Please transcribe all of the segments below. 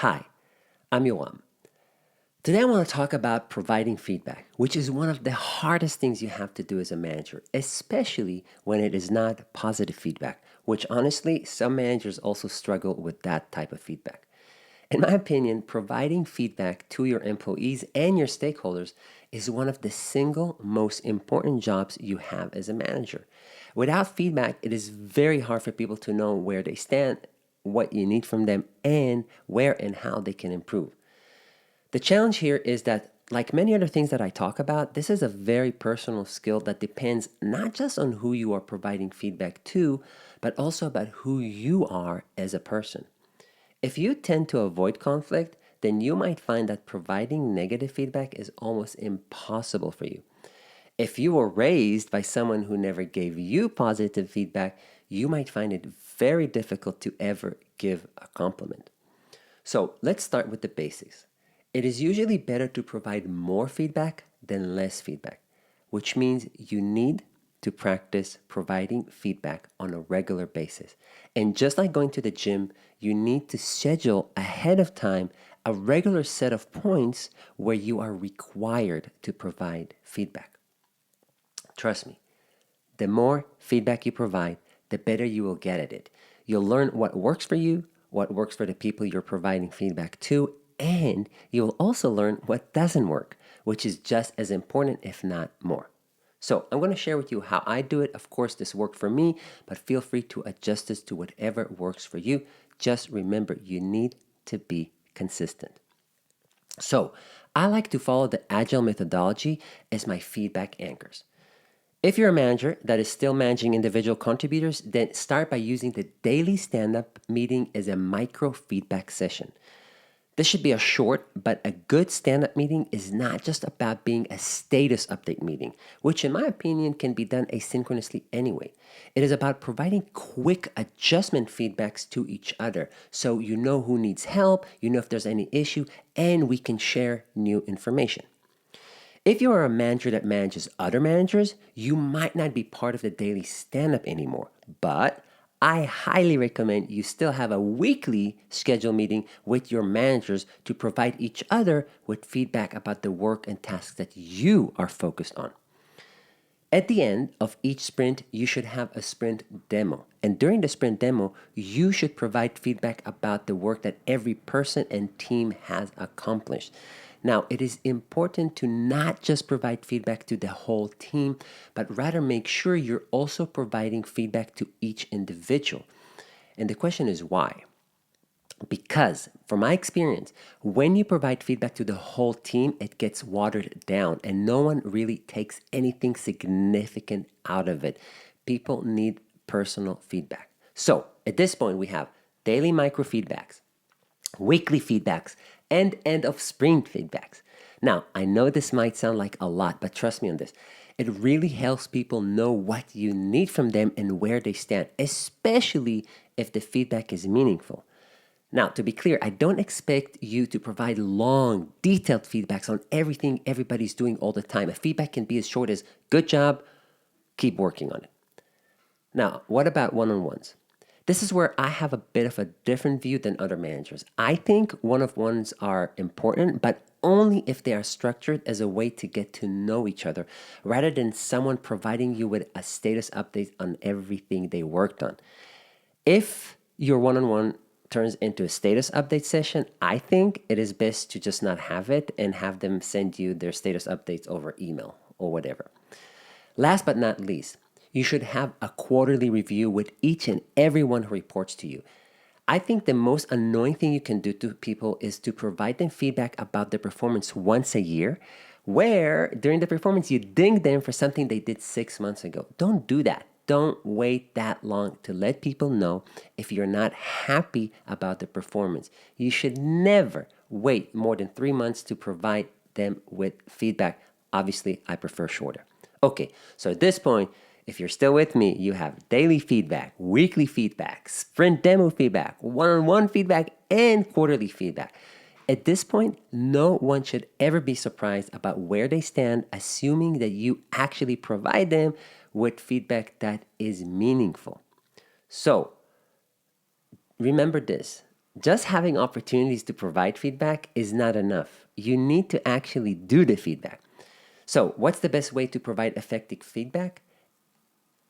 Hi, I'm Yoam. Today I want to talk about providing feedback, which is one of the hardest things you have to do as a manager, especially when it is not positive feedback, which honestly, some managers also struggle with that type of feedback. In my opinion, providing feedback to your employees and your stakeholders is one of the single most important jobs you have as a manager. Without feedback, it is very hard for people to know where they stand, what you need from them, and where and how they can improve. The challenge here is that, like many other things that I talk about, this is a very personal skill that depends not just on who you are providing feedback to, but also about who you are as a person. If you tend to avoid conflict, then you might find that providing negative feedback is almost impossible for you. If you were raised by someone who never gave you positive feedback, you might find it very difficult to ever give a compliment. So let's start with the basics. It is usually better to provide more feedback than less feedback, which means you need to practice providing feedback on a regular basis. And just like going to the gym, you need to schedule ahead of time a regular set of points where you are required to provide feedback. Trust me, the more feedback you provide, the better you will get at it. You'll learn what works for you, what works for the people you're providing feedback to, and you'll also learn what doesn't work, which is just as important, if not more. So, I'm going to share with you how I do it. Of course, this worked for me, but feel free to adjust this to whatever works for you. Just remember, you need to be consistent. So, I like to follow the Agile methodology as my feedback anchors. If you're a manager that is still managing individual contributors, then start by using the daily stand up meeting as a micro feedback session. This should be a short but a good stand up meeting is not just about being a status update meeting, which in my opinion can be done asynchronously anyway. It is about providing quick adjustment feedbacks to each other so you know who needs help, you know if there's any issue, and we can share new information. If you are a manager that manages other managers, you might not be part of the daily stand up anymore. But I highly recommend you still have a weekly scheduled meeting with your managers to provide each other with feedback about the work and tasks that you are focused on. At the end of each sprint, you should have a sprint demo. And during the sprint demo, you should provide feedback about the work that every person and team has accomplished. Now, it is important to not just provide feedback to the whole team, but rather make sure you're also providing feedback to each individual. And the question is why? Because, from my experience, when you provide feedback to the whole team, it gets watered down and no one really takes anything significant out of it. People need personal feedback. So, at this point, we have daily micro feedbacks, weekly feedbacks, and end of sprint feedbacks. Now, I know this might sound like a lot, but trust me on this. It really helps people know what you need from them and where they stand, especially if the feedback is meaningful. Now, to be clear, I don't expect you to provide long, detailed feedbacks on everything everybody's doing all the time. A feedback can be as short as, good job, keep working on it. Now, what about one-on-ones? This is where I have a bit of a different view than other managers. I think one-on-ones are important, but only if they are structured as a way to get to know each other, rather than someone providing you with a status update on everything they worked on. If your one-on-one turns into a status update session, I think it is best to just not have it and have them send you their status updates over email or whatever. Last but not least, you should have a quarterly review with each and everyone who reports to you. I think the most annoying thing you can do to people is to provide them feedback about their performance once a year, where during the performance you ding them for something they did 6 months ago. Don't do that. Don't wait that long to let people know if you're not happy about the performance. You should never wait more than 3 months to provide them with feedback. Obviously, I prefer shorter. Okay, so at this point, if you're still with me, you have daily feedback, weekly feedback, sprint demo feedback, one-on-one feedback, and quarterly feedback. At this point, no one should ever be surprised about where they stand, assuming that you actually provide them with feedback that is meaningful. So, remember this. Just having opportunities to provide feedback is not enough. You need to actually do the feedback. So, what's the best way to provide effective feedback?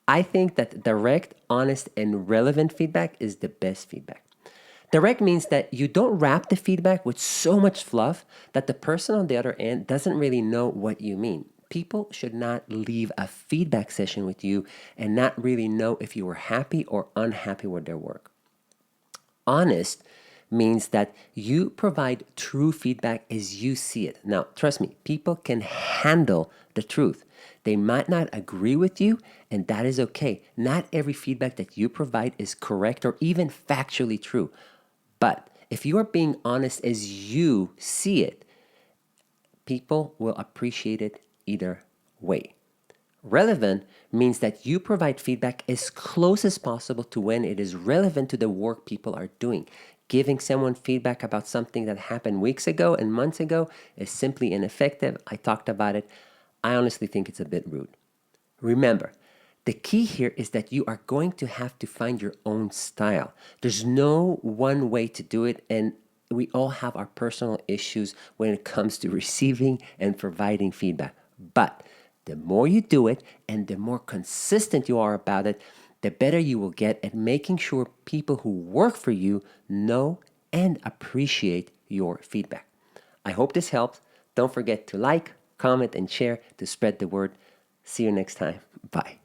I think that direct, honest, and relevant feedback is the best feedback. Direct means that you don't wrap the feedback with so much fluff that the person on the other end doesn't really know what you mean. People should not leave a feedback session with you and not really know if you were happy or unhappy with their work. Honest means that you provide true feedback as you see it. Now, trust me, people can handle the truth. They might not agree with you, and that is okay. Not every feedback that you provide is correct or even factually true. But if you are being honest as you see it, people will appreciate it either way. Relevant means that you provide feedback as close as possible to when it is relevant to the work people are doing. Giving someone feedback about something that happened weeks ago and months ago is simply ineffective. I talked about it. I honestly think it's a bit rude. Remember, the key here is that you are going to have to find your own style. There's no one way to do it, and we all have our personal issues when it comes to receiving and providing feedback. But the more you do it and the more consistent you are about it, the better you will get at making sure people who work for you know and appreciate your feedback. I hope this helps. Don't forget to like, comment, and share to spread the word. See you next time. Bye.